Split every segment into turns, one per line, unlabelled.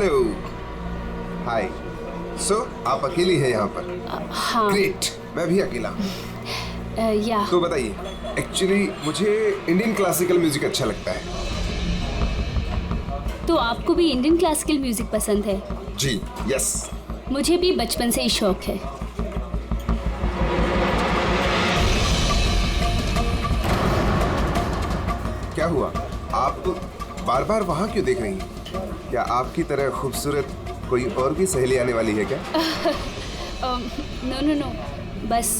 Hello, हाय। सो आप अकेली हैं यहाँ पर?
हाँ।
ग्रेट, मैं भी अकेला हूँ।
या
तो बताइए, एक्चुअली मुझे इंडियन क्लासिकल म्यूजिक अच्छा लगता है।
तो आपको भी इंडियन क्लासिकल म्यूजिक पसंद है?
जी, यस।
मुझे भी बचपन से ही शौक है।
क्या हुआ, आप बार बार वहाँ क्यों देख रही हैं? क्या आपकी तरह खूबसूरत कोई और भी सहेली आने वाली है क्या?
नो नो नो, बस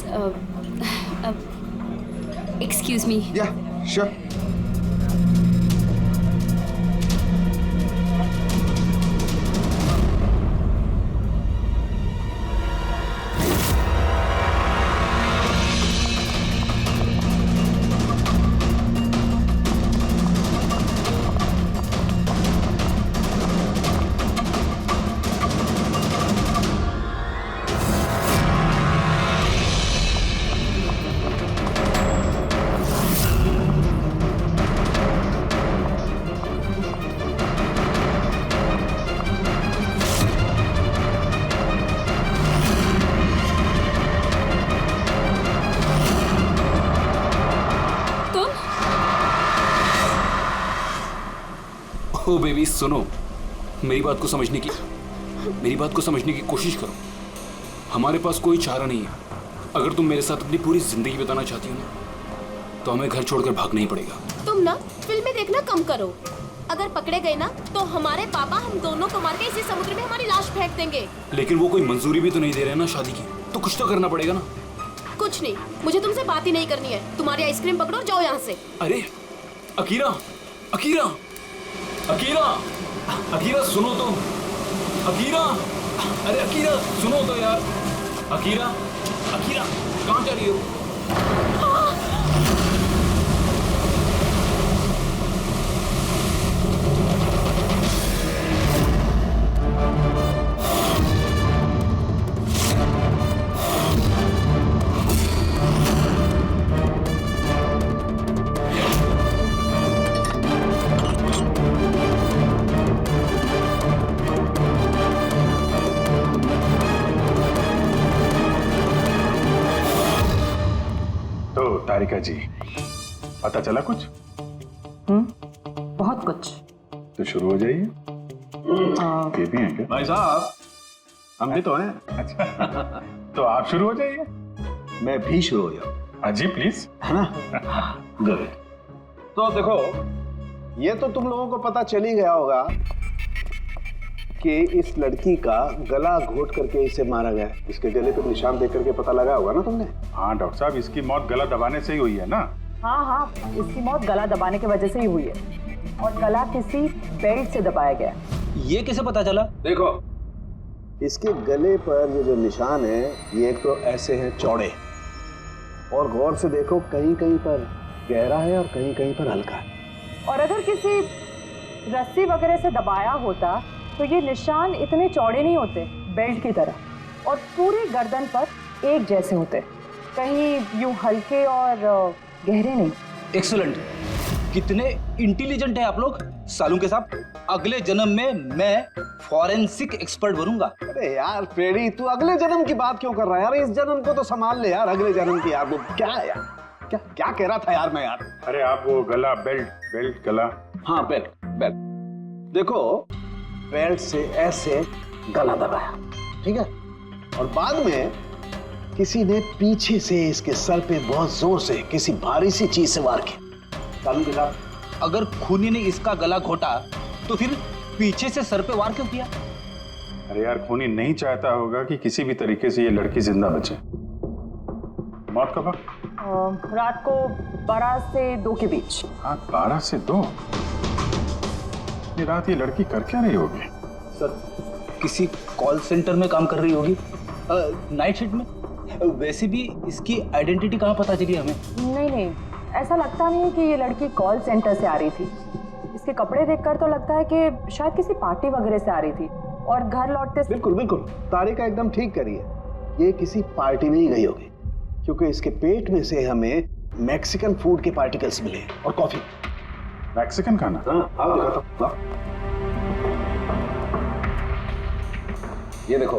एक्सक्यूज मी।
या, श्योर।
ओ बेबी सुनो, मेरी बात को समझने की कोशिश करो। हमारे पास कोई चारा नहीं है। अगर तुम मेरे साथ अपनी पूरी जिंदगी बिताना चाहती हो ना, तो हमें घर छोड़कर भागना ही पड़ेगा।
तुम ना फिल्में देखना कम करो। अगर पकड़े गए ना तो हमारे पापा हम दोनों को मार के इसी समुद्र में हमारी लाश फेंक देंगे।
लेकिन वो कोई मंजूरी भी तो नहीं दे रहे ना शादी की, तो कुछ तो करना पड़ेगा ना।
कुछ नहीं, मुझे तुमसे बात ही नहीं करनी है। तुम्हारी आइसक्रीम पकड़ो और जाओ यहाँ से।
अरे अकीरा, अकीरा, अकीरा, अकीरा सुनो तो, अकीरा, अरे अकीरा सुनो तो यार, अकीरा, अकीरा कहाँ जा रही हो?
तारिका जी, पता चला कुछ?
बहुत कुछ।
तो शुरू हो जाइए। ये भी हैं क्या?
भाई साहब, हम भी तो हैं।
अच्छा तो आप शुरू हो जाइए।
मैं भी शुरू हो जाऊं?
हाँ जी प्लीज,
है ना? गुड। तो देखो, ये तो तुम लोगों को पता चल ही गया होगा कि इस लड़की का गला घोट करके इसे मारा गया। इसके गले पर निशान देख करके पता लगा होगा ना तुमने?
हाँ डॉक्टर साहब, इसकी मौत गला दबाने से ही हुई है ना?
हाँ, इसकी मौत गला दबाने की वजह से ही हुई है, और गला किसी बेल्ट से दबाया गया।
ये कैसे पता चला?
देखो, इसके गले पर ये जो निशान है, ये एक तो ऐसे हैं चौड़े, और गौर से देखो कहीं कहीं पर गहरा है और कहीं कहीं पर हल्का है।
और अगर किसी रस्सी वगैरह से दबाया होता तो ये निशान इतने चौड़े नहीं होते बेल्ट की तरह, और पूरी गर्दन पर एक जैसे होते, कहीं यूं हल्के और गहरे नहीं।
एक्सीलेंट, कितने इंटेलिजेंट हैं आप लोग। सालू के साहब, अगले जन्म में मैं फॉरेंसिक एक्सपर्ट बनूंगा।
अरे यार पेड़ी, तू अगले जन्म की बात क्यों कर रहा है यार? इस जन्म को तो संभाल ले यार, अगले जन्म की यार। वो क्या है यार, क्या कह रहा था यार मैं यार?
अरे आप वो गला, बेल्ट गला।
हाँ बेल्ट। देखो, बेल्ट से ऐसे गला दबाया, ठीक है, और बाद में किसी ने पीछे से इसके सर पे बहुत जोर से किसी भारी सी चीज से वार किया। कानून के साथ
अगर खूनी ने इसका गला घोटा तो फिर पीछे से सर पे वार क्यों किया?
अरे यार, खूनी नहीं चाहता होगा कि किसी भी तरीके से ये लड़की जिंदा बचे। मौत कब?
रात को 12 से 2 के बीच।
हाँ, 12 से 2। ये रात ये लड़की कर क्या रही होगी?
सर, किसी कॉल सेंटर में काम कर रही होगी, नाइट शिफ्ट में। वैसे भी इसकी आइडेंटिटी कहाँ पता चली हमें?
नहीं, ऐसा लगता नहीं है कि ये लड़की कॉल सेंटर से आ रही थी। इसके कपड़े देखकर तो लगता है कि शायद किसी पार्टी वगैरह से आ रही थी, और घर लौटते।
बिल्कुल तारिका एकदम ठीक करी है। ये किसी पार्टी में ही गई होगी, क्योंकि इसके पेट में से हमें मैक्सिकन फूड के पार्टिकल्स मिले और कॉफी।
मैक्सिकन खाना?
हाँ, आओ दिखाता हूं। ये देखो,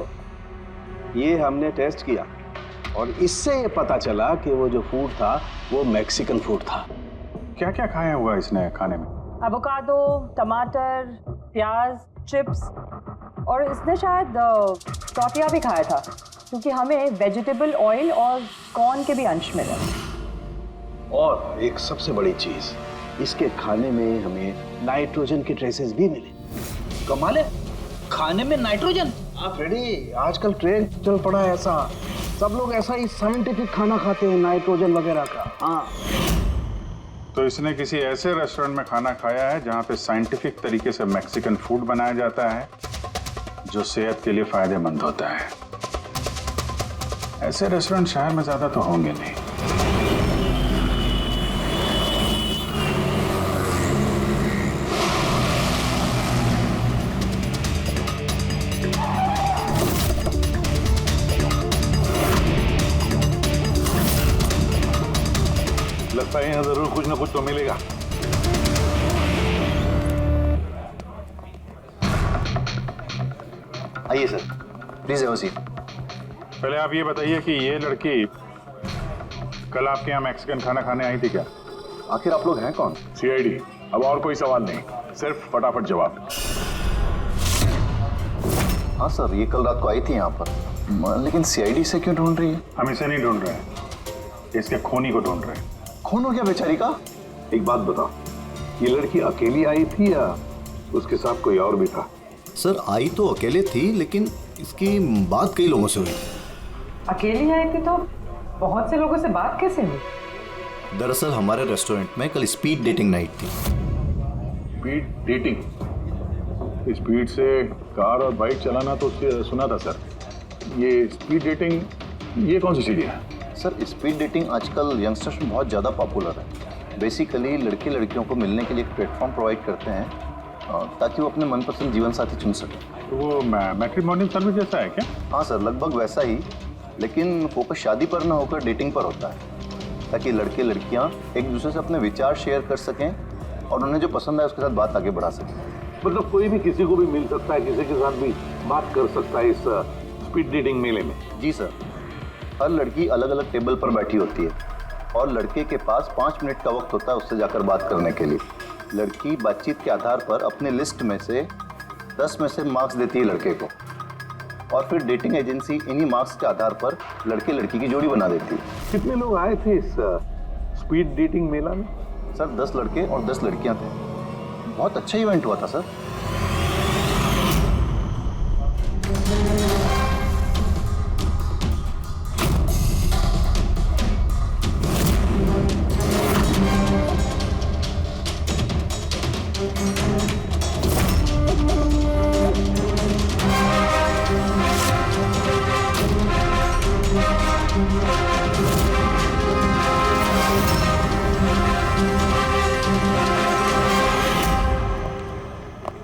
ये हमने टेस्ट किया और इससे ये पता चला कि वो जो फूड था वो मैक्सिकन फूड था।
क्या क्या खाया हुआ इसने खाने में?
एवोकाडो, टमाटर, प्याज, चिप्स और इसने शायद टॉफिया भी खाया था, क्योंकि हमें वेजिटेबल ऑयल और कॉर्न के भी अंश मिले।
और एक सबसे बड़ी चीज, इसके खाने में हमें नाइट्रोजन के ट्रेसेस भी मिले।
कमाल है, खाने में नाइट्रोजन।
हाँ फ्रेडी, आजकल ट्रेंड चल पड़ा है ऐसा, सब लोग ऐसा ही साइंटिफिक खाना खाते हैं, नाइट्रोजन वगैरह का। हाँ,
तो इसने किसी ऐसे रेस्टोरेंट में खाना खाया है जहां पे साइंटिफिक तरीके से मैक्सिकन फूड बनाया जाता है जो सेहत के लिए फायदेमंद होता है। ऐसे रेस्टोरेंट शहर में ज्यादा तो होंगे नहीं।
लगता है यहाँ जरूर कुछ ना कुछ तो मिलेगा।
आइए sir, please have a seat.
पहले आप ये बताइए कि ये लड़की कल आपके यहाँ मैक्सिकन खाना खाने आई थी क्या?
आखिर आप लोग हैं कौन?
सीआईडी। अब और कोई सवाल नहीं, सिर्फ फटाफट जवाब।
हाँ सर, ये कल रात को आई थी यहाँ पर, लेकिन सीआईडी से क्यों ढूंढ रही है?
हम इसे नहीं ढूंढ रहे हैं, इसके खूनी को ढूंढ रहे हैं।
खून हो गया बेचारी का?
एक बात बताओ, ये लड़की अकेली आई थी या उसके साथ कोई और भी था?
सर, आई तो अकेले थी, लेकिन इसकी बात कई लोगों से हुई।
अकेली आई थी तो बहुत से लोगों से बात कैसे हुई?
दरअसल हमारे रेस्टोरेंट में कल स्पीड डेटिंग नाइट थी।
Speed dating? स्पीड से कार और बाइक चलाना तो सुना था सर। ये स्पीड डेटिंग ये कौन सी चीज़ है?
सर, स्पीड डेटिंग आजकल यंगस्टर्स में बहुत ज़्यादा पॉपुलर है। बेसिकली लड़के लड़कियों को मिलने के लिए एक प्लेटफॉर्म प्रोवाइड करते हैं ताकि वो अपने मनपसंद जीवन साथी चुन सकें।
तो वो मैट्रिमोनियल सर्विस जैसा है क्या?
हाँ सर, लगभग वैसा ही, लेकिन फोकस शादी पर ना होकर डेटिंग पर होता है, ताकि लड़के लड़कियाँ एक दूसरे से अपने विचार शेयर कर सकें और उन्हें जो पसंद है उसके साथ बात आगे बढ़ा सकें।
मतलब कोई भी किसी को भी मिल सकता है, किसी के साथ भी बात कर सकता है इस स्पीड डेटिंग मेले में?
जी सर, हर लड़की अलग अलग टेबल पर बैठी होती है और लड़के के पास 5 मिनट का वक्त होता है उससे जाकर बात करने के लिए। लड़की बातचीत के आधार पर अपने लिस्ट में से 10 में से मार्क्स देती है लड़के को, और फिर डेटिंग एजेंसी इन्हीं मार्क्स के आधार पर लड़के लड़की की जोड़ी बना देती है।
कितने लोग आए थे इस स्पीड डेटिंग मेला में?
सर, 10 लड़के और 10 लड़कियां थे। बहुत अच्छा इवेंट हुआ था सर।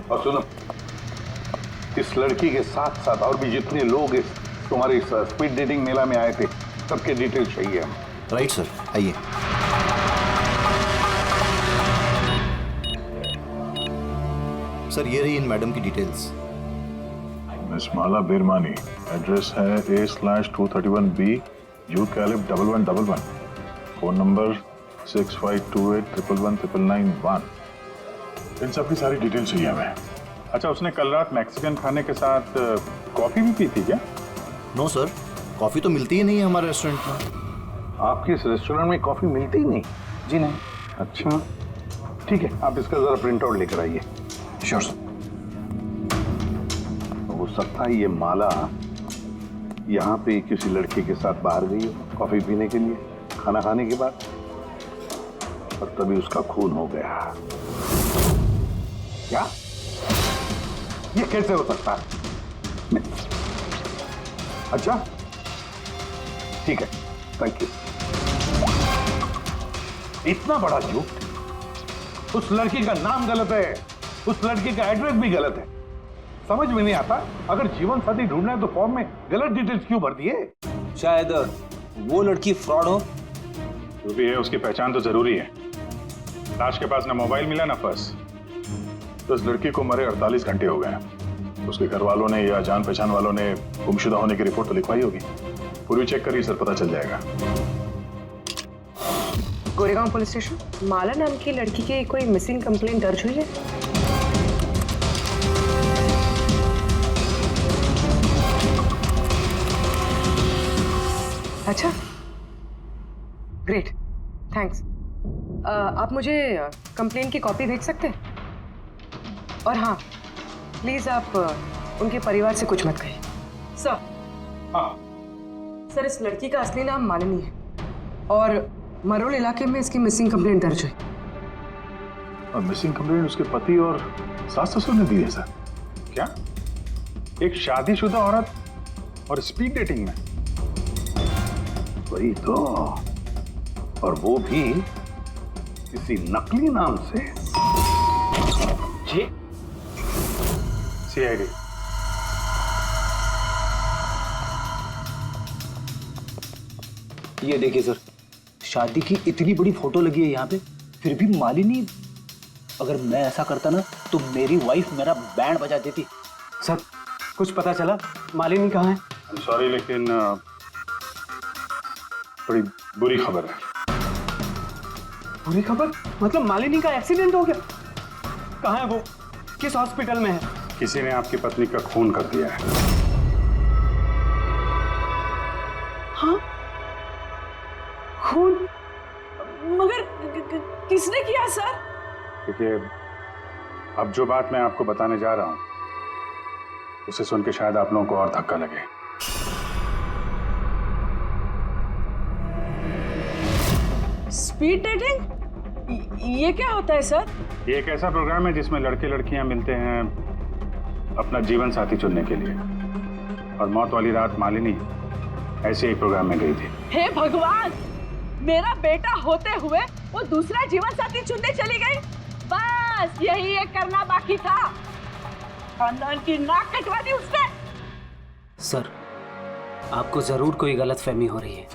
और सुनो, इस लड़की के साथ साथ और भी जितने लोग इस तुम्हारे इस स्पीड डेटिंग मेला में आए थे सबके डिटेल्स चाहिए हमें।
राइट सर, आइए। सर, ये रही इन मैडम की डिटेल्स।
मिस माला बिरमानी, एड्रेस है A/231B youth Caleb 1111, phone number 6528119991।
इन सब की सारी डिटेल चाहिए हमें। अच्छा, उसने कल रात मैक्सिकन खाने के साथ कॉफी भी पी थी क्या?
नो सर, कॉफ़ी तो मिलती ही नहीं है हमारे रेस्टोरेंट में।
आपके इस रेस्टोरेंट में कॉफी मिलती ही नहीं?
जी नहीं।
अच्छा, ठीक है, आप इसका जरा प्रिंट आउट लेकर आइए।
Sure sir.
हो सकता है ये माला यहाँ पे किसी लड़के के साथ बाहर गई हो कॉफी पीने के लिए खाना खाने के बाद, और तभी उसका खून हो गया। क्या? ये कैसे हो सकता है? अच्छा, ठीक है, थैंक यू। इतना बड़ा झूठ! उस लड़की का नाम गलत है, उस लड़की का एड्रेस भी गलत है। समझ में नहीं आता, अगर जीवन साथी ढूंढना है तो फॉर्म में गलत डिटेल्स क्यों भर दिए?
शायद वो लड़की फ्रॉड हो।
जो भी है उसकी पहचान तो जरूरी है। लाश के पास ना मोबाइल मिला ना पर्स, तो इस लड़की को मरे 48 घंटे हो गए। उसके घर वालों ने या जान पहचान वालों ने गुमशुदा होने की रिपोर्ट तो लिखवाई होगी। पूरी चेक करिए सर, पता चल जाएगा।
गोरेगांव पुलिस स्टेशन, माला नाम की लड़की की कोई मिसिंग कंप्लेंट दर्ज हुई है? अच्छा, ग्रेट, थैंक्स। आप मुझे कंप्लेंट की कॉपी भेज सकते हैं? और हाँ, प्लीज आप उनके परिवार से कुछ मत कहिए। सर,
हाँ
सर, इस लड़की का असली नाम मालिनी है और मरोल इलाके में इसकी मिसिंग कंप्लेंट दर्ज हुई।
और मिसिंग कंप्लेंट उसके पति और सास ससुर ने दी है सर? क्या एक शादीशुदा औरत और स्पीड डेटिंग में? वही तो, और वो भी किसी नकली नाम से।
जी
सीआईडी।
ये देखिए सर, शादी की इतनी बड़ी फोटो लगी है यहाँ पे, फिर भी मालिनी। अगर मैं ऐसा करता ना तो मेरी वाइफ मेरा बैंड बजा देती।
सर, कुछ पता चला मालिनी कहाँ है?
सॉरी, लेकिन बड़ी बुरी खबर है।
बुरी खबर? मतलब मालिनी का एक्सीडेंट हो गया? कहाँ है वो? किस हॉस्पिटल में है?
किसी ने आपकी पत्नी का खून कर दिया है।
हाँ? खून? मगर किसने किया सर?
देखिए, अब जो बात मैं आपको बताने जा रहा हूं उसे सुन के शायद आप लोगों को और धक्का लगे।
Speed dating? ये क्या होता है सर?
ये एक ऐसा प्रोग्राम है जिसमें लड़के लड़कियां मिलते हैं अपना जीवन साथी चुनने के लिए। और मौत वाली रात मालिनी ऐसे ही प्रोग्राम में गई थी।
हे भगवान, मेरा बेटा होते हुए वो दूसरा जीवन साथी चुनने चली गई। बस यही एक करना बाकी था। खानदान की नाक कटवा दी उसने।
सर, आपको जरूर कोई गलतफहमी हो रही है।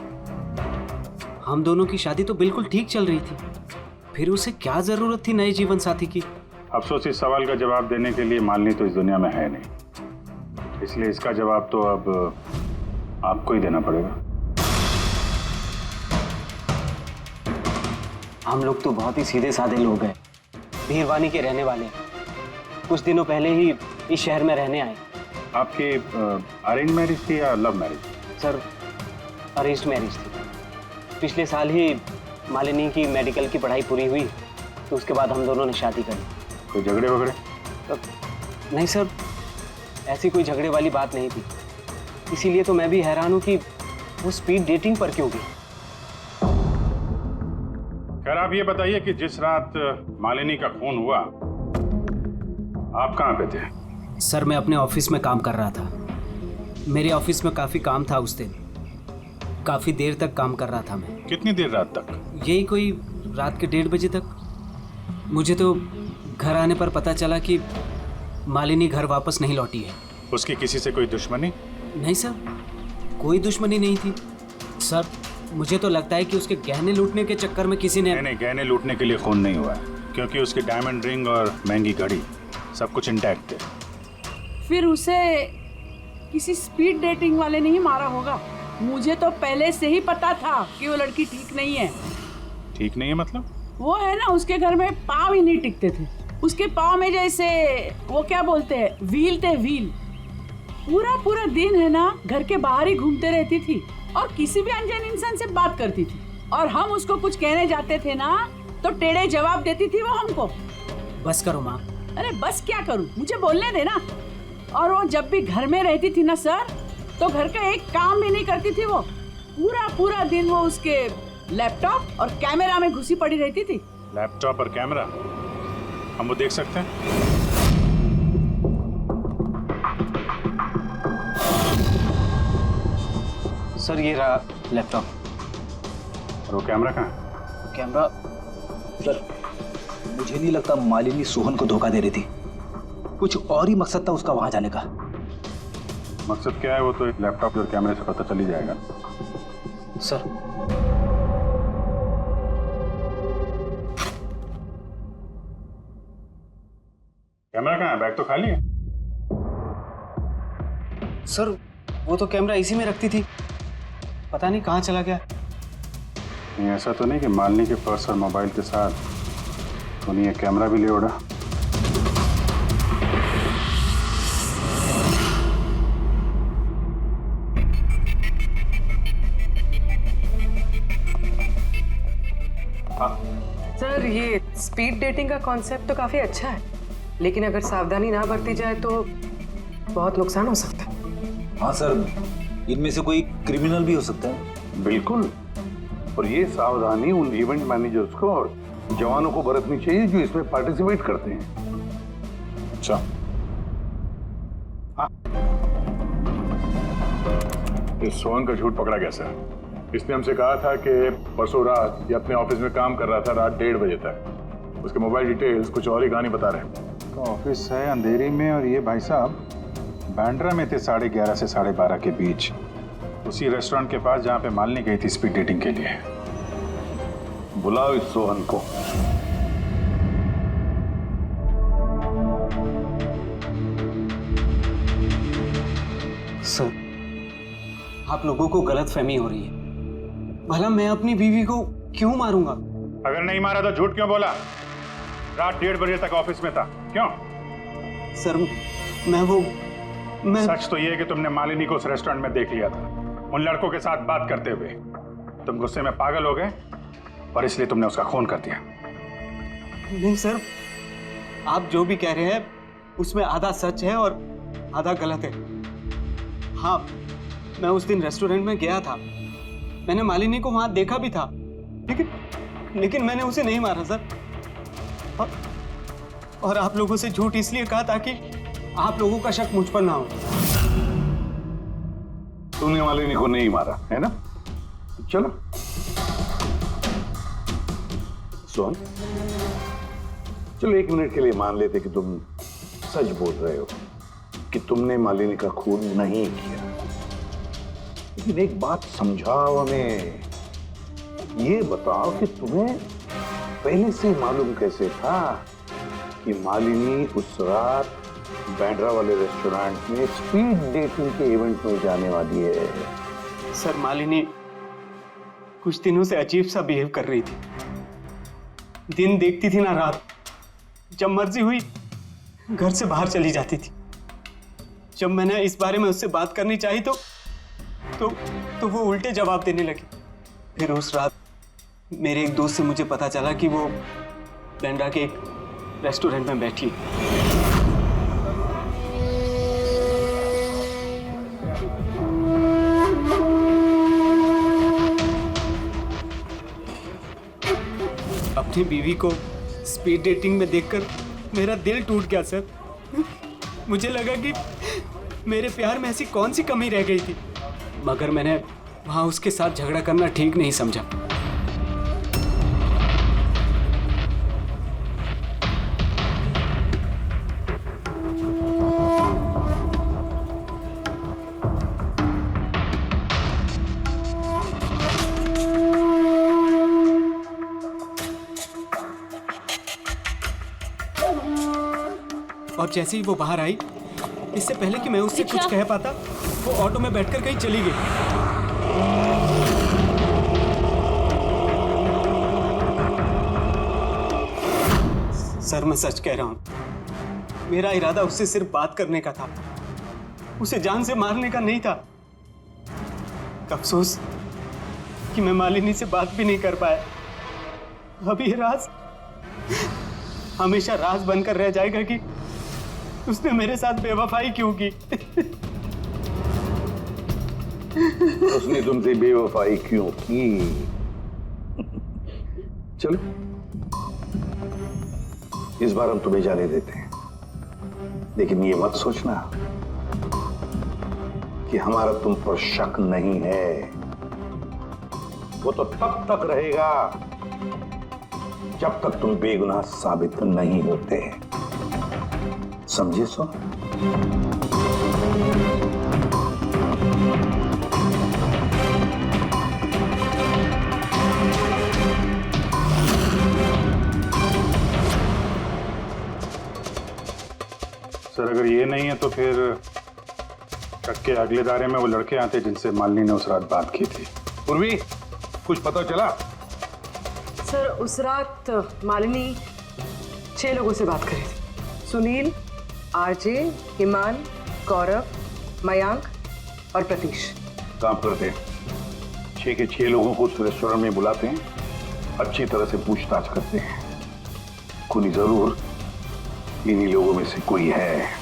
हम दोनों की शादी तो बिल्कुल ठीक चल रही थी, फिर उसे क्या जरूरत थी नए जीवन साथी की?
अफसोस, इस सवाल का जवाब देने के लिए मालिनी तो इस दुनिया में है नहीं, इसलिए इसका जवाब तो अब आपको ही देना पड़ेगा।
हम लोग तो बहुत ही सीधे साधे लोग हैं, भीरवानी के रहने वाले हैं। कुछ दिनों पहले ही इस शहर में रहने आए।
आपकी अरेंज मैरिज थी या love marriage?
Sir, arranged marriage थी। पिछले साल ही मालिनी की मेडिकल की पढ़ाई पूरी हुई, तो उसके बाद हम दोनों ने शादी कर ली।
कोई झगड़े वगड़े?
नहीं सर, ऐसी कोई झगड़े वाली बात नहीं थी। इसीलिए तो मैं भी हैरान हूं कि वो स्पीड डेटिंग पर क्यों गई।
खैर, आप ये बताइए कि जिस रात मालिनी का खून हुआ आप कहाँ पे थे?
सर, मैं अपने ऑफिस में काम कर रहा था। मेरे ऑफिस में काफ़ी काम था उस दिन। काफ़ी देर तक काम कर रहा था मैं।
कितनी देर रात तक?
यही कोई रात के 1:30 बजे तक। मुझे तो घर आने पर पता चला कि मालिनी घर वापस नहीं लौटी है।
उसकी किसी से कोई दुश्मनी?
नहीं सर, कोई दुश्मनी नहीं थी। सर, मुझे तो लगता है कि उसके गहने लूटने के चक्कर में किसी ने...
नहीं, गहने लूटने के लिए खून नहीं हुआ है, क्योंकि उसकी डायमंड रिंग और महंगी घड़ी सब कुछ इंटैक्ट थे।
फिर उसे किसी स्पीड डेटिंग वाले ने ही मारा होगा। मुझे तो पहले से ही पता था कि वो लड़की ठीक नहीं है।
ठीक नहीं है मतलब?
वो है ना, उसके घर में पाँव ही नहीं टिकते थे। उसके पाँव में जैसे वो क्या बोलते हैं, व्हील थे, व्हील। पूरा दिन है ना घर के बाहर ही घूमते रहती थी और किसी भी अनजान इंसान से बात करती थी। और हम उसको कुछ कहने जाते थे ना तो टेढ़े जवाब देती थी वो हमको।
बस करो माँ।
अरे बस क्या करूं, मुझे बोलने देना। और वो जब भी घर में रहती थी ना सर, तो घर का एक काम भी नहीं करती थी। वो पूरा दिन वो उसके लैपटॉप और कैमरा में घुसी पड़ी रहती थी।
लैपटॉप और कैमरा हम वो देख सकते हैं?
सर, ये रहा लैपटॉप।
और वो कैमरा कहाँ है?
कैमरा? सर, मुझे नहीं लगता मालिनी सोहन को धोखा दे रही थी। कुछ और ही मकसद था उसका वहां जाने का।
मकसद क्या है वो तो एक लैपटॉप और कैमरे से पता चल ही जाएगा।
सर,
कैमरा कहाँ है? बैग तो खाली है।
सर वो तो कैमरा इसी में रखती थी, पता नहीं कहाँ चला गया।
नहीं, ऐसा तो नहीं कि मालिनी के पर्स और मोबाइल के साथ उन्हें ये कैमरा भी ले उड़ा?
सर ये स्पीड डेटिंग का कॉन्सेप्ट तो काफी अच्छा है, लेकिन अगर सावधानी ना बरती जाए तो बहुत नुकसान हो सकता है।
हाँ सर, इनमें से कोई क्रिमिनल भी हो सकता है।
बिल्कुल, और ये सावधानी उन इवेंट मैनेजर्स को और जवानों को बरतनी चाहिए जो इसमें पार्टिसिपेट करते हैं।
अच्छा, इस सोहन का झूठ पकड़ा कैसा? इसने हमसे कहा था कि परसों रात ये अपने ऑफिस में काम कर रहा था रात 1:30 बजे तक। उसके मोबाइल डिटेल्स कुछ और ही कहानी बता रहे हैं। तो ऑफिस है अंधेरी में और ये भाई साहब बांद्रा में थे 11:30 से 12:30 के बीच, उसी रेस्टोरेंट के पास जहाँ पे मालिनी गई थी स्पीड डेटिंग के लिए।
बुलाओ इस सोहन को।
सर आप लोगों को गलतफहमी हो रही है। भला मैं अपनी बीवी को क्यों मारूंगा?
अगर नहीं मारा तो झूठ क्यों बोला? रात 1:30 बजे तक ऑफिस में था, क्यों?
सर मैं
सच तो ये है कि तुमने मालिनी को उस रेस्टोरेंट में देख लिया था उन लड़कों के साथ बात करते हुए। तुम गुस्से में पागल हो गए और इसलिए तुमने उसका खून कर दिया।
नहीं सर, आप जो भी कह रहे हैं उसमें आधा सच है और आधा गलत है। हाँ, मैं उस दिन रेस्टोरेंट में गया था, मैंने मालिनी को वहां देखा भी था, लेकिन मैंने उसे नहीं मारा सर। और आप लोगों से झूठ इसलिए कहा ताकि आप लोगों का शक मुझ पर ना हो।
तूने मालिनी को नहीं मारा है ना? चलो सोहन, चलो 1 मिनट के लिए मान लेते कि तुम सच बोल रहे हो कि तुमने मालिनी का खून नहीं किया, लेकिन एक बात समझाओ हमें। ये बताओ कि तुम्हें पहले से मालूम कैसे था कि मालिनी उस रात बांद्रा वाले रेस्टोरेंट में स्पीड डेटिंग के इवेंट में जाने वाली है?
सर मालिनी कुछ दिनों से अजीब सा बिहेव कर रही थी। दिन देखती थी ना रात, जब मर्जी हुई घर से बाहर चली जाती थी। जब मैंने इस बारे में उससे बात करनी चाहिए तो वो उल्टे जवाब देने लगी। फिर उस रात मेरे एक दोस्त से मुझे पता चला कि वो बांद्रा के एक रेस्टोरेंट में बैठी। अपनी बीवी को स्पीड डेटिंग में देखकर मेरा दिल टूट गया सर। मुझे लगा कि मेरे प्यार में ऐसी कौन सी कमी रह गई थी, मगर मैंने वहां उसके साथ झगड़ा करना ठीक नहीं समझा। और जैसे ही वो बाहर आई, इससे पहले कि मैं उससे कुछ कह पाता, वो ऑटो में बैठकर कहीं चली गई। सर मैं सच कह रहा हूं, मेरा इरादा उससे सिर्फ बात करने का था, उसे जान से मारने का नहीं था। अफसोस कि मैं मालिनी से बात भी नहीं कर पाया। अब ये राज हमेशा राज बनकर रह जाएगा कि उसने मेरे साथ बेवफाई क्यों की।
उसने तुमसे बेवफाई क्यों की? चलो इस बार हम तुम्हें जाने देते हैं, लेकिन ये मत सोचना कि हमारा तुम पर शक नहीं है। वो तो तब तक रहेगा जब तक तुम बेगुनाह साबित नहीं होते। समझे सो?
सर अगर ये नहीं है तो फिर ट्रक के अगले दायरे में वो लड़के आते जिनसे मालिनी ने उस रात बात की थी। पूर्वी, कुछ पता चला?
सर उस रात मालिनी 6 लोगों से बात करी थी। सुनील, आरजे, हिमान, गौरव, मयांक और प्रतीश।
काम करते हैं, 6 के 6 लोगों को उस रेस्टोरेंट में बुलाते हैं, अच्छी तरह से पूछताछ करते हैं। खूनी जरूर इन्हीं लोगों में से कोई है।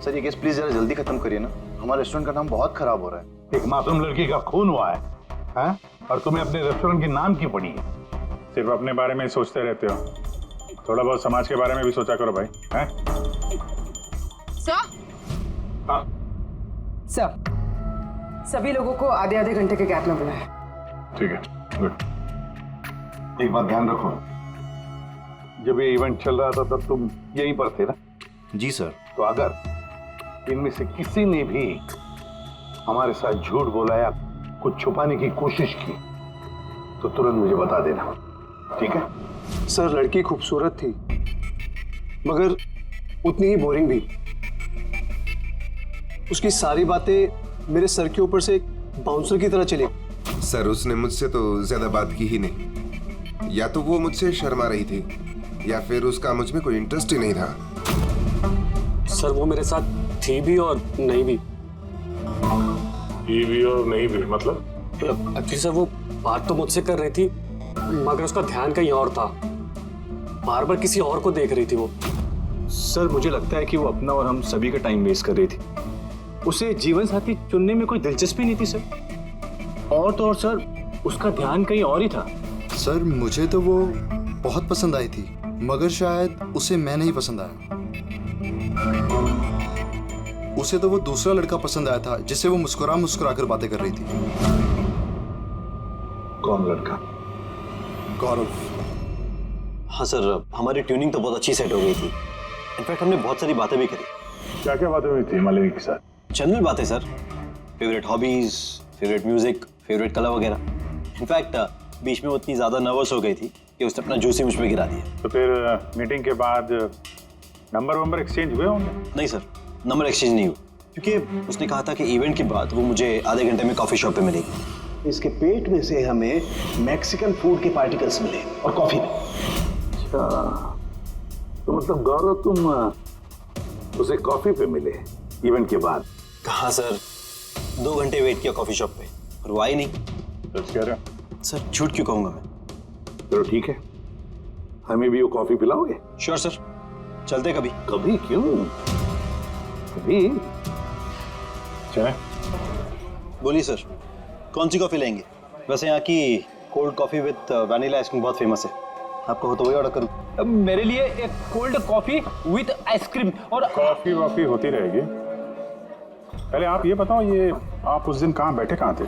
सर ये केस प्लीज जरा जल्दी खत्म करिए ना, हमारे रेस्टोरेंट का नाम बहुत खराब हो रहा है।
एक मासूम लड़की का खून हुआ है, हैं? और तुम्हें अपने रेस्टोरेंट के नाम की पड़ी है। सिर्फ अपने बारे में सोचते रहते हो, थोड़ा बहुत समाज के बारे में भी सोचा करो भाई, हैं? हाँ
सर सभी लोगों को आधे आधे घंटे के गैप में बुलाएं।
ठीक है, गुड। एक बात ध्यान रखो, जब ये इवेंट चल रहा था तब तुम यहीं पर थे ना?
जी सर।
तो अगर इनमें से किसी ने भी हमारे साथ झूठ बोला या कुछ छुपाने की कोशिश की तो तुरंत मुझे बता देना, ठीक है?
सर लड़की खूबसूरत थी मगर उतनी ही बोरिंग भी। उसकी सारी बातें मेरे सर के ऊपर से एक बाउंसर की तरह चली।
सर उसने मुझसे तो ज्यादा बात की ही नहीं, या तो वो मुझसे शर्मा रही थी या फिर उसका मुझ में कोई इंटरेस्ट ही नहीं था।
सर वो मेरे साथ थी भी और नहीं भी।
ये भी और नहीं भी मतलब?
एक्चुअली सर वो बात तो मुझसे कर रही थी मगर उसका ध्यान कहीं और था, बार बार किसी और को देख रही थी वो।
सर मुझे लगता है कि वो अपना और हम सभी का टाइम वेस्ट कर रही थी। उसे जीवन साथी चुनने में कोई दिलचस्पी नहीं थी सर। और तो और सर उसका ध्यान कहीं और ही था।
सर मुझे तो वो बहुत पसंद आई थी मगर शायद उसे मैं नहीं पसंद आया। उसे तो वो दूसरा लड़का पसंद आया था जिससे वो मुस्कुरा मुस्कुरा कर बातें कर रही थी।
कौन लड़का?
गौरव।
हाँ सर, हमारी ट्यूनिंग तो बहुत अच्छी सेट हो गई थी। इनफैक्ट हमने बहुत सारी बातें भी करी।
क्या क्या बातें हुई थी मालिनी के साथ?
जनरल बातें sir, favourite hobbies, favourite music, favourite colour वगैरह। इनफैक्ट बीच में वो इतनी ज्यादा नर्वस हो गई थी कि उसने अपना जूस ही मुझ पे गिरा दिया।
तो फिर मीटिंग के बाद नंबर एक्सचेंज हुए होंगे?
नहीं सर, नंबर एक्सचेंज नहीं हुआ क्योंकि उसने कहा था कि इवेंट के बाद वो मुझे आधे घंटे में कॉफी शॉप पे मिलेगी।
इसके पेट में से हमें मैक्सिकन फूड के पार्टिकल्स मिले और कॉफी में।
अच्छा, तो मतलब गौरव तुम उसे कॉफी पे मिले इवेंट के बाद?
कहा सर, 2 घंटे वेट किया कॉफी शॉप पे और वो आई नहीं।
सच कह रहे हो?
सर झूठ क्यों कहूंगा मैं।
चलो ठीक है, हमें भी वो कॉफी पिलाओगे?
श्योर सर, चलते कभी।
कभी क्यों, कभी चले।
बोलिए सर, कौन सी कॉफी लेंगे? वैसे यहाँ की cold coffee with vanilla ice cream बहुत फेमस है, आपको हो तो वही ऑर्डर करूँ।
मेरे लिए एक कोल्ड कॉफी विद आइसक्रीम। और
कॉफी वॉफी होती रहेगी। पहले आप ये बताओ, ये आप उस दिन कहाँ बैठे कहाँ थे?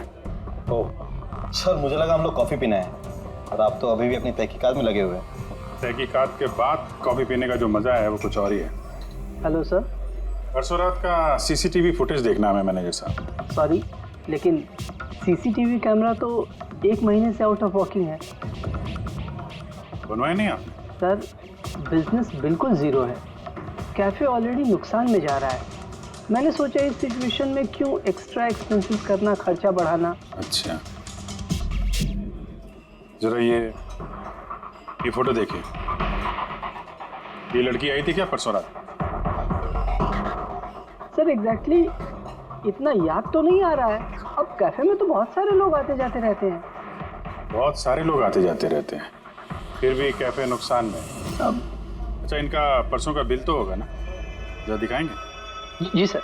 ओह सर, मुझे लगा हम लोग कॉफी पीना है और आप तो अभी भी अपनी तहकीकात में लगे हुए हैं।
तहकीकात के बाद कॉफी पीने का जो मजा है वो कुछ और ही है।
Hello sir.
परसों रात का सीसीटीवी फुटेज देखना है मैनेजर साहब।
सॉरी, लेकिन सीसीटीवी कैमरा तो 1 महीने से आउट ऑफ वर्किंग है।
बनवाए नहीं आपने?
सर बिजनेस बिल्कुल जीरो है, कैफे ऑलरेडी नुकसान में जा रहा है। मैंने सोचा इस सिचुएशन में क्यों एक्स्ट्रा एक्सपेंसेस करना, खर्चा बढ़ाना।
अच्छा, जरा ये फोटो देखिए। ये लड़की आई थी क्या परसों रात?
सर एग्जैक्टली इतना याद तो नहीं आ रहा है। अब कैफे में तो बहुत सारे लोग आते जाते रहते हैं।
बहुत सारे लोग आते जाते रहते हैं, फिर भी कैफे नुकसान में।
अब
अच्छा, इनका परसों का बिल तो होगा ना, जरा दिखाएंगे?
जी सर।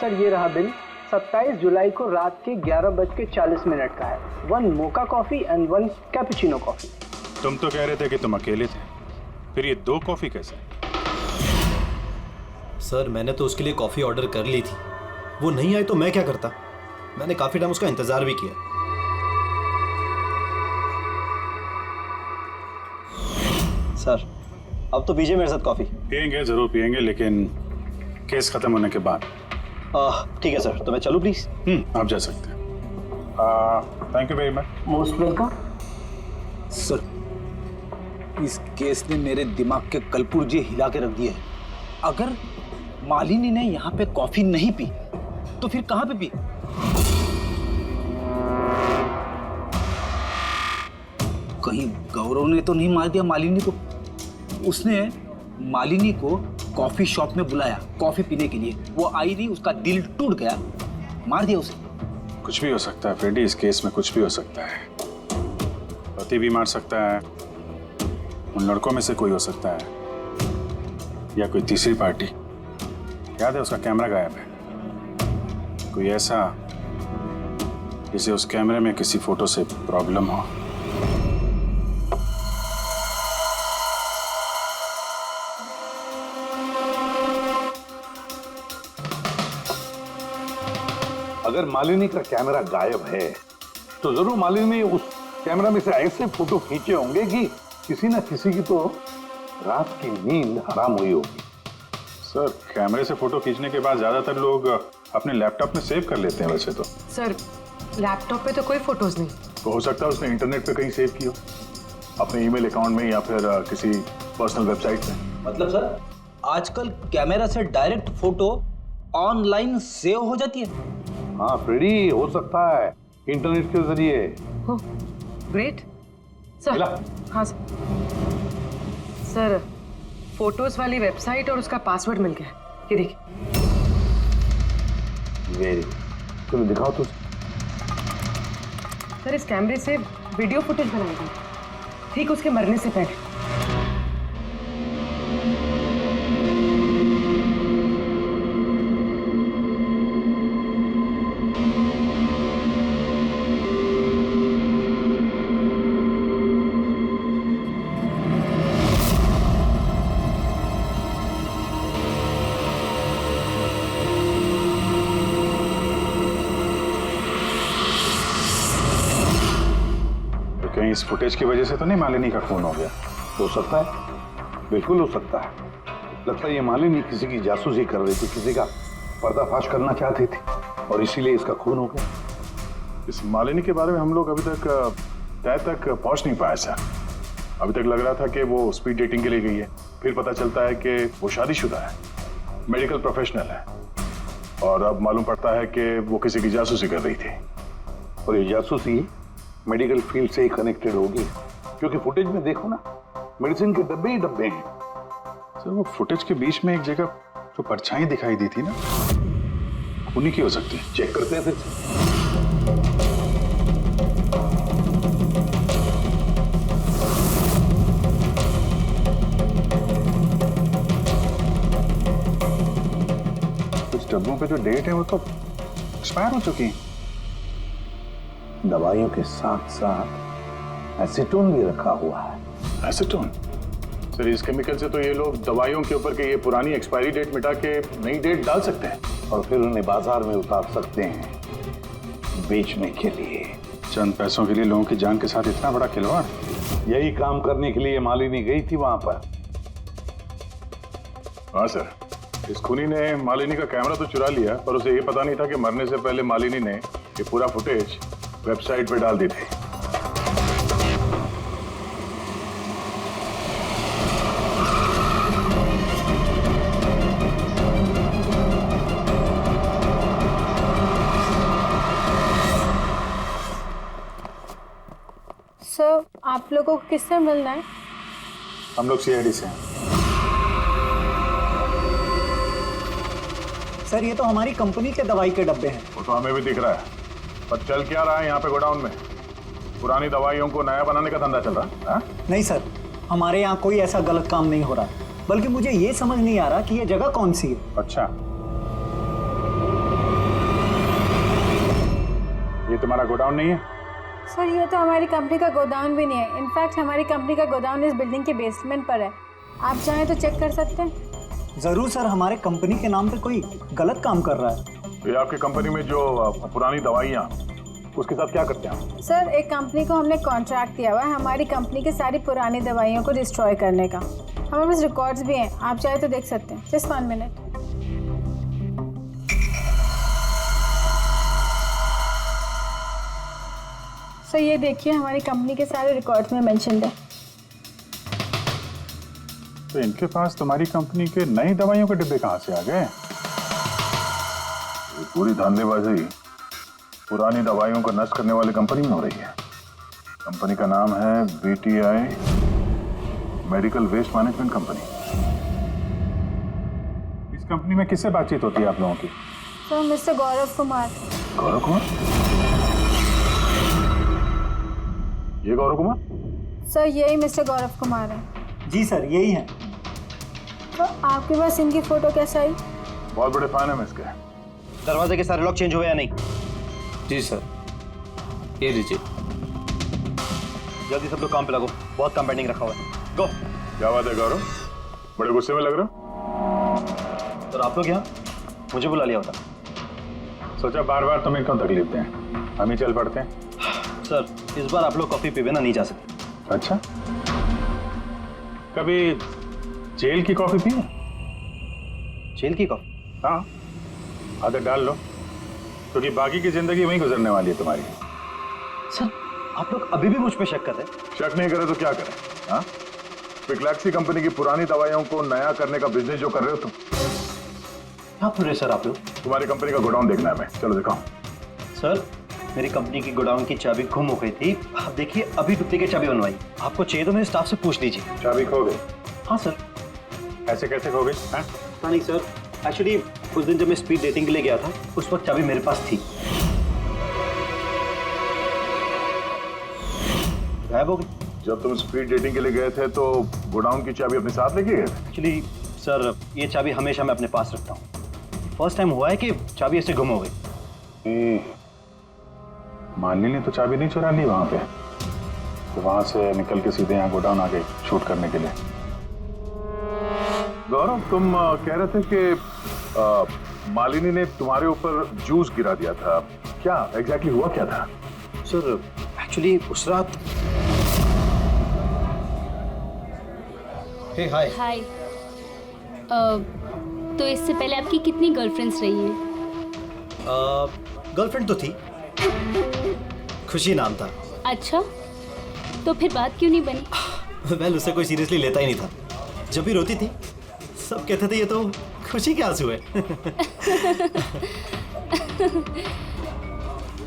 सर ये रहा बिल। 27 जुलाई को रात के 11:40 का है। 1 mocha coffee and 1 cappuccino coffee.
तुम तो कह रहे थे कि तुम अकेले थे, फिर ये 2 कॉफी कैसे?
सर मैंने तो उसके लिए कॉफी ऑर्डर कर ली थी, वो नहीं आई तो मैं क्या करता। मैंने काफी टाइम उसका इंतजार भी किया।
सर अब तो पीजिए मेरे साथ कॉफी।
पियेंगे, जरूर पियेंगे, लेकिन केस खत्म होने के बाद।
ठीक है सर, तो मैं चलूं प्लीज?
आप जा सकते हैं। Thank you very much.
Most welcome. Sir, इस केस ने मेरे दिमाग के कलपुर्जे हिला के रख दिए हैं। अगर मालिनी ने यहाँ पे कॉफी नहीं पी तो फिर कहाँ पे पी? कहीं गौरव ने तो नहीं मार दिया मालिनी को? उसने मालिनी को कॉफी शॉप में बुलाया कॉफी पीने के लिए, वो आई नहीं, उसका दिल टूट गया, मार दिया उसे।
कुछ भी हो सकता है फ्रेडी, इस केस में कुछ भी हो सकता है। पति भी मार सकता है, उन लड़कों में से कोई हो सकता है, या कोई तीसरी पार्टी। याद है उसका कैमरा गायब है, कोई ऐसा जिसे उस कैमरे में किसी फोटो से प्रॉब्लम हो।
अगर मालिनी का कैमरा गायब है तो जरूर मालिनी ने उस कैमरा में से ऐसे फोटो खींचे होंगे कि किसी ना किसी की तो रात की नींद हराम हुई होगी।
सर, कैमरे से फोटो खींचने के बाद ज्यादातर लोग अपने लैपटॉप में सेव कर लेते हैं वैसे तो।
सर, लैपटॉप पे तो कोई फोटोज नहीं।
तो हो सकता है उसने इंटरनेट पे कहीं सेव की हो, अपने ईमेल अकाउंट में या फिर किसी पर्सनल वेबसाइट में।
मतलब सर, आजकल कैमरा से डायरेक्ट फोटो ऑनलाइन सेव हो जाती है?
हाँ फ्रेडी, हो सकता है इंटरनेट के जरिए।
Great sir. हाँ सर, फोटोज वाली वेबसाइट और उसका पासवर्ड मिल गया, ये देखिए।
वेरी, चलो दिखाओ तो।
सर, इस कैमरे से वीडियो फुटेज बनाई गई ठीक उसके मरने से पहले।
कहीं इस फुटेज की वजह से तो नहीं मालिनी का खून हो गया?
हो सकता है, बिल्कुल हो सकता है। लगता है ये मालिनी किसी की जासूसी कर रही थी, किसी का पर्दाफाश करना चाहती थी और इसीलिए इसका खून हो गया।
इस मालिनी के बारे में हम लोग अभी तक तय तक पहुंच नहीं पाए सर। अभी तक लग रहा था कि वो स्पीड डेटिंग के लिए गई है, फिर पता चलता है कि वो शादीशुदा है, मेडिकल प्रोफेशनल है, और अब मालूम पड़ता है कि वो किसी की जासूसी कर रही थी।
और ये जासूसी मेडिकल फील्ड से ही कनेक्टेड होगी, क्योंकि फुटेज में देखो ना, मेडिसिन के डब्बे ही डब्बे हैं।
सर, वो फुटेज के बीच में एक जगह जो परछाई दिखाई दी थी ना, उन्हीं की हो सकती है।
चेक करते हैं फिर से।
कुछ डब्बों पे जो डेट है वो तो एक्सपायर हो चुकी है।
दवाइयों के साथ साथ एसीटोन भी रखा हुआ है।
एसीटोन? सर, इस केमिकल से तो ये लोग दवाइयों के ऊपर के ये पुरानी एक्सपायरी डेट मिटा के नई डेट डाल सकते हैं
और फिर उन्हें बाजार में उतार सकते हैं बेचने के लिए।
चंद पैसों के लिए लोगों की जान के साथ इतना बड़ा खिलवाड़?
यही काम करने के लिए मालिनी गई थी वहां पर।
हाँ सर, इस खूनी ने मालिनी का कैमरा तो चुरा लिया, पर उसे ये पता नहीं था कि मरने से पहले मालिनी ने ये पूरा फुटेज वेबसाइट पे डाल दी थी।
सर, आप लोगों को किससे मिलना है?
हम लोग सीआईडी से हैं।
सर, ये तो हमारी कंपनी के दवाई के डब्बे हैं।
वो तो हमें भी दिख रहा है, पर चल क्या रहा है यहाँ पे गोडाउन में? पुरानी दवाइयों को नया बनाने का धंधा चल रहा है? हाँ?
नहीं सर, हमारे यहाँ कोई ऐसा गलत काम नहीं हो रहा, बल्कि मुझे ये समझ नहीं आ रहा कि ये जगह कौन सी है।
अच्छा, ये तुम्हारा गोडाउन नहीं है?
सर, ये तो हमारी कंपनी का गोदाम भी नहीं है। इनफैक्ट हमारी कंपनी का गोदाम इस बिल्डिंग के बेसमेंट पर है। आप चाहें तो चेक कर सकते हैं।
जरूर सर, हमारे कंपनी के नाम पे कोई गलत काम कर रहा है।
ये आपकी कंपनी में जो पुरानी दवाइयाँ, उसके साथ क्या करते हैं?
सर, एक कंपनी को हमने कॉन्ट्रैक्ट दिया हुआ है हमारी कंपनी की सारी पुरानी दवाइयों को डिस्ट्रॉय करने का। हमारे पास रिकॉर्ड्स भी हैं, आप चाहे तो देख सकते हैं। Just 1 minute. सर ये देखिए हमारी कंपनी के सारे रिकॉर्ड्स में मेंशन्ड है।
तो इनके पास तुम्हारी कंपनी के नई दवाइयों के डिब्बे कहाँ से आ गए? ये पूरी धांधलेबाजी पुरानी दवाइयों को नष्ट करने वाली कंपनी में हो रही है। कंपनी का नाम है BTI medical waste management company. इस कंपनी में किससे बातचीत होती है आप लोगों की?
Sir mister Gaurav Kumar.
गौरव कुमार? ये गौरव कुमार?
सर यही मिस्टर गौरव कुमार है।
जी सर यही है।
तो आपके पास इनकी फोटो कैसे आई?
बहुत बड़े फैन है इसके।
दरवाजे के सारे लॉक चेंज हुए या नहीं?
जी सर, ये लीजिए।
जल्दी सब लोग काम पे लगो, बहुत काम पेंडिंग रखा हुआ है। गो।
क्या बात है गौरव, बड़े गुस्से में लग रहे हो?
सर आप लोग यहाँ मुझे बुला लिया होता।
सोचा बार बार तुम्हें क्यों तकलीफ दें, हम ही चल पड़ते हैं।
सर इस बार आप लोग कॉफी पी बिना नहीं जा सकते।
अच्छा, कभी जेल की कॉफी पी?
जेल की कॉफी?
हाँ, आदत डाल लो, क्योंकि बाकी की जिंदगी वहीं गुजरने वाली है तुम्हारी।
सर आप लोग अभी भी मुझ पे शक कर रहे हैं?
शक नहीं करे तो क्या करें? हाँ, पिक्लैक्सी कंपनी की पुरानी दवाइयों को नया करने का बिजनेस जो कर रहे हो तुम।
क्या पूरे सर आप लोग?
तुम्हारी कंपनी का गोडाउन देखना है मैं, चलो दिखाओ।
सर मेरी कंपनी की गोडाउन की चाबी गुम हो गई थी, आप देखिए अभी डुप्लीकेट चाबी बनवाई। आपको चाहिए तो मेरे स्टाफ से पूछ लीजिए।
चाबी खो गई?
हाँ सर।
ऐसे कैसे खो गई?
पता नहीं सर, एक्चुअली उस दिन जब मैं स्पीड डेटिंग के लिए गया था उस वक्त चाबी मेरे पास थी। गायब हो गई।
जब तुम स्पीड डेटिंग के लिए गए थे तो गोडाउन की चाबी अपने साथ लेके गए थे?
एक्चुअली सर ये चाबी हमेशा मैं अपने पास रखता हूँ। फर्स्ट टाइम हुआ है कि चाबी ऐसे गुम हो गई।
मालिनी ने तो चाबी नहीं चुरा ली वहां पे, तो वहां से निकल के सीधे यहाँ गोडाउन आ गए शूट करने के लिए। गौरव तुम कह रहे थे कि मालिनी ने तुम्हारे ऊपर जूस गिरा दिया था, क्या एग्जैक्टली हुआ क्या था?
सर एक्चुअली उस रात।
हे हाय।
हाय। तो इससे पहले आपकी कितनी गर्लफ्रेंड्स रही हैं?
गर्लफ्रेंड तो थी, खुशी नाम था।
अच्छा, तो फिर बात क्यों नहीं बनी?
वेल उसे कोई सीरियसली लेता ही नहीं था। जब भी रोती थी सब कहते थे ये तो खुशी के आंसू है।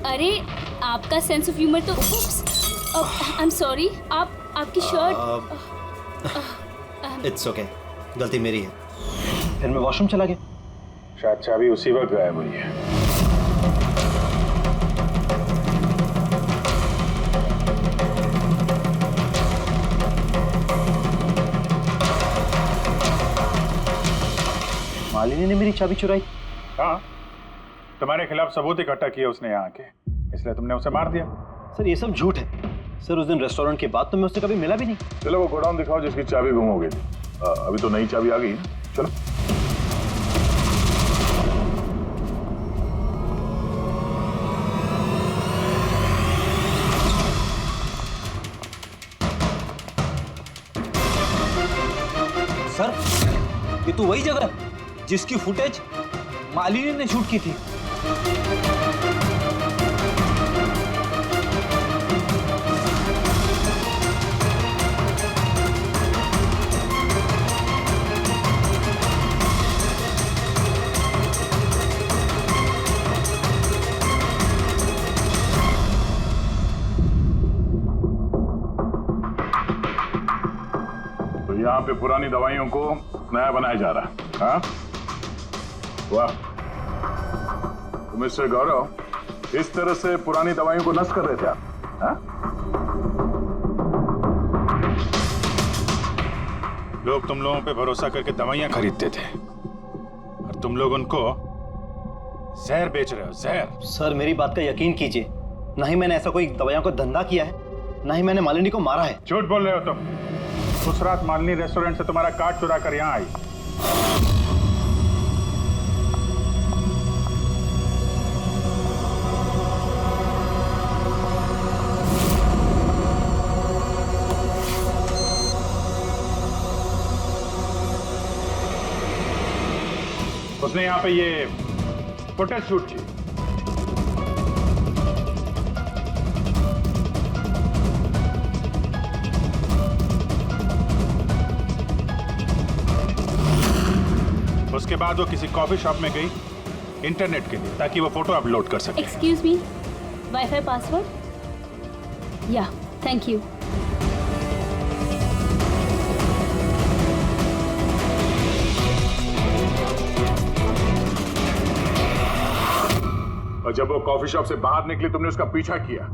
अरे आपका सेंस ऑफ ह्यूमर तो आई एम सॉरी, आपकी शर्ट।
इट्स ओके, गलती मेरी है।
फिर मैं वॉशरूम चला गया।
शायद चाबी उसी वक्त गायब हुई है।
मालिनी ने मेरी चाबी चुराई?
हाँ, तुम्हारे खिलाफ सबूत इकट्ठा किए उसने यहाँ आके, इसलिए तुमने उसे मार दिया।
सर ये सब झूठ है। सर उस दिन रेस्टोरेंट के बाद तो मैं उससे कभी मिला भी नहीं।
चलो वो गोडाउन दिखाओ जिसकी चाबी गुम हो गई थी। अभी तो नई चाबी आ गई, चलो।
सर ये तो वही जगह जिसकी फुटेज मालिनी ने शूट की थी।
तो यहाँ पे पुरानी दवाइयों को नया बनाया जा रहा है। हाँ, वाह। तो मिस्टर गौरव इस तरह से पुरानी दवाइयों को नष्ट कर रहे थे आप? हाँ? लोग तुम लोगों पे भरोसा करके दवाइयां खरीदते थे और तुम लोग उनको जहर बेच रहे हो, जहर।
सर मेरी बात का यकीन कीजिए, ना ही मैंने ऐसा कोई दवाइयों का धंधा किया है, ना ही मैंने मालिनी को मारा है।
झूठ बोल रहे हो तुम। उस रात मालिनी रेस्टोरेंट से तुम्हारा कार्ड चुरा कर यहाँ आई। उसने यहाँ पे ये फुटेज शूट की। उसके बाद वो किसी कॉफी शॉप में गई इंटरनेट के लिए, ताकि वो फोटो अपलोड कर सके।
Excuse me, wifi password? या, थैंक यू।
और जब वो कॉफी शॉप से बाहर निकली तुमने उसका पीछा किया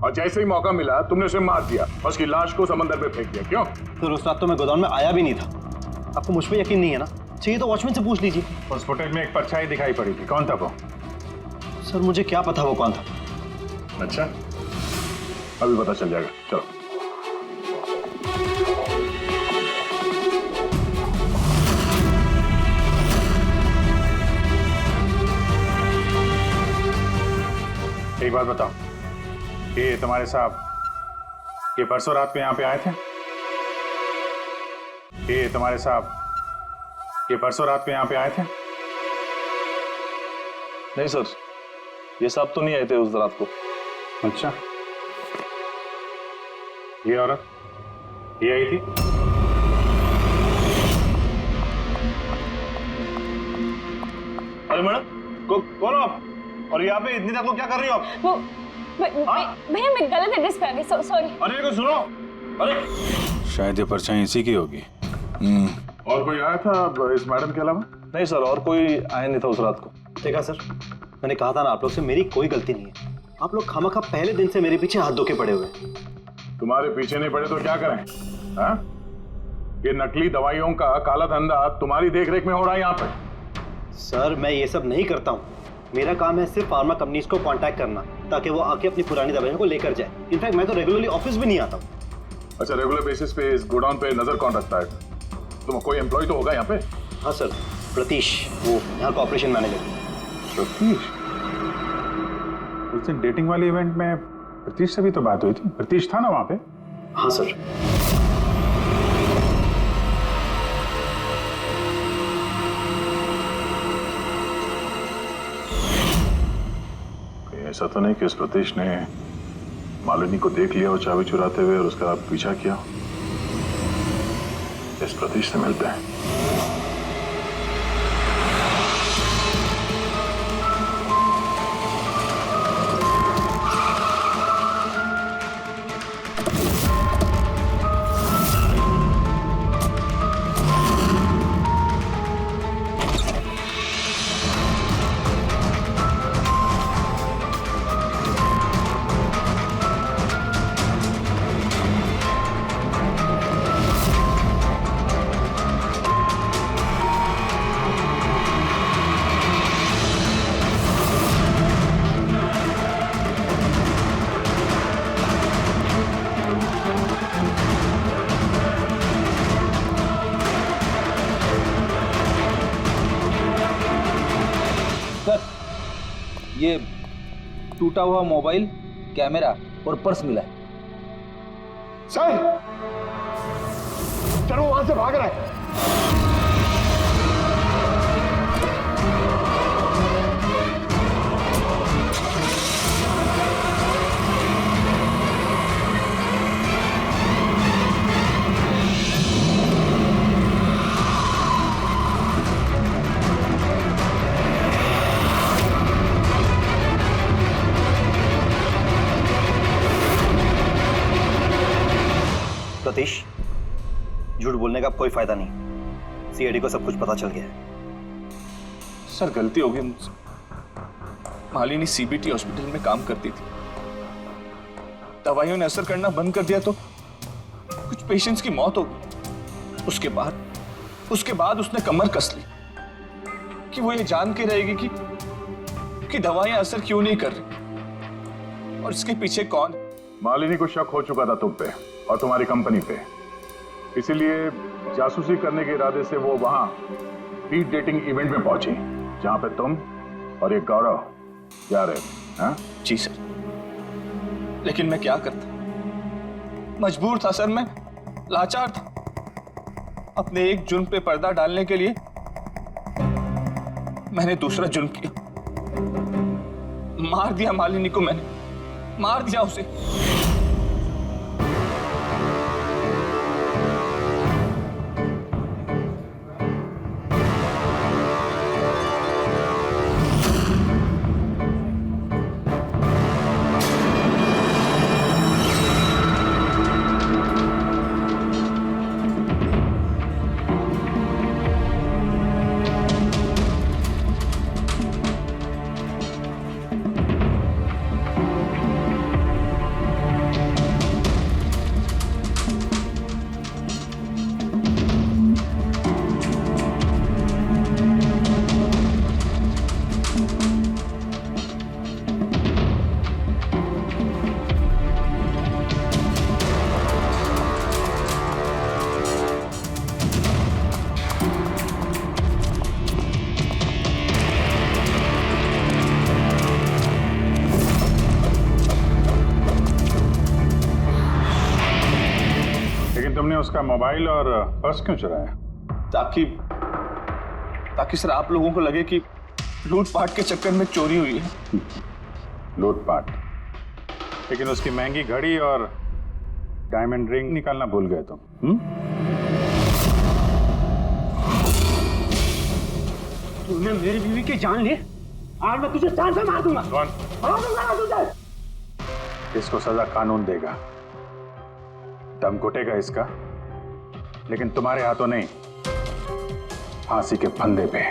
और जैसे ही मौका मिला तुमने उसे मार दिया और उसकी लाश को समंदर में फेंक दिया। क्यों?
फिर उस रात तो मैं गोदाम में आया भी नहीं था। आपको मुझ पर यकीन नहीं है ना? चाहिए तो वॉचमैन से पूछ लीजिए।
उस फुटेज में एक परछाई दिखाई पड़ी थी, कौन था वो?
सर मुझे क्या पता वो कौन था।
अच्छा, अभी पता चल जाएगा, चलो। एक बात बताओ, ये तुम्हारे साहब ये परसों रात को यहां पे आए थे? ये तुम्हारे साहब ये परसों रात को यहां पे आए थे?
नहीं सर, ये साहब तो नहीं आए थे उस रात को।
अच्छा, ये औरत ये आई थी?
अरे मैडम, कौन हो आप? और यहाँ पे इतनी रात को क्या कर रही हो आप?
वो भैया मैं गलत एड्रेस पे आ गई, सॉरी।
अरे को सुनो, अरे
शायद ये परछाई इसी की होगी। और कोई आया था इस मैडम के अलावा?
नहीं सर, और कोई आया नहीं था उस रात को।
देखा सर, मैंने कहा था ना आप लोग से, मेरी कोई गलती नहीं है। आप लोग खामखा पहले दिन से मेरे पीछे हाथ धो के पड़े हुए।
तुम्हारे पीछे नहीं पड़े तो क्या करें? हाँ? ये नकली दवाइयों का काला धंधा तुम्हारी देखरेख में हो रहा है यहाँ पे।
सर मैं ये सब नहीं करता हूँ। मेरा काम है सिर्फ फार्मा कंपनीज को कांटेक्ट करना, ताकि वो आके अपनी पुरानी दवाइयों को लेकर जाए। इनफैक्ट मैं तो रेगुलरली ऑफिस भी नहीं आता हूँ।
अच्छा, रेगुलर बेसिस पे इस गोडाउन पे नजर कौन रखता है? तुम कोई एम्प्लॉय तो होगा यहाँ पे?
हाँ सर, प्रतीश, वो यहाँ का ऑपरेशन मैनेजर।
प्रतीश? उस दिन डेटिंग वाले इवेंट में प्रतीश से भी तो बात हुई थी। प्रतीश था ना वहाँ पे?
हाँ सर।
ऐसा तो नहीं कि उस प्रतीश ने मालिनी को देख लिया और चाबी चुराते हुए और उसका पीछा किया? इस प्रतीश से मिलते हैं।
ये टूटा हुआ मोबाइल, कैमरा और पर्स मिला है।
सर, चलो वहां से भाग रहा है।
सतीश, झूठ बोलने का कोई फायदा नहीं। सीआईडी को सब कुछ पता चल गया है।
सर गलती हो गई मुझसे। मालिनी सीबीटी हॉस्पिटल में काम करती थी। दवाइयों ने असर करना बंद कर दिया तो कुछ पेशेंट्स की मौत हो गई। उसके बाद उसने कमर कस ली कि वो ये जान के रहेगी कि दवाइयां असर क्यों नहीं कर रही और इसके पीछे कौन।
मालिनी को शक हो चुका था तुम पे और तुम्हारी कंपनी पे, इसीलिए जासूसी करने के इरादे से वो वहां स्पीड डेटिंग इवेंट में पहुंची जहां पे तुम और एक गौरव जा रहे थे। हाँ?
जी सर, लेकिन मैं क्या करता, मजबूर था सर, मैं लाचार था। अपने एक जुर्म पे पर्दा डालने के लिए मैंने दूसरा जुर्म किया। मार दिया मालिनी को, मैंने मार दिया उसे।
तुमने उसका मोबाइल और पर्स क्यों चुराया?
ताकि सर आप लोगों को लगे कि लूटपाट के चक्कर में चोरी हुई है।
लूटपाट? लेकिन उसकी महंगी घड़ी और डायमंड रिंग निकालना भूल गए तुम।
तूने मेरी बीवी की जान ली, आज मैं तुझे जान से मार दूंगा।
इसको सजा कानून देगा। दम घुटेगा इसका, लेकिन तुम्हारे हाथों नहीं, फांसी के फंदे पे।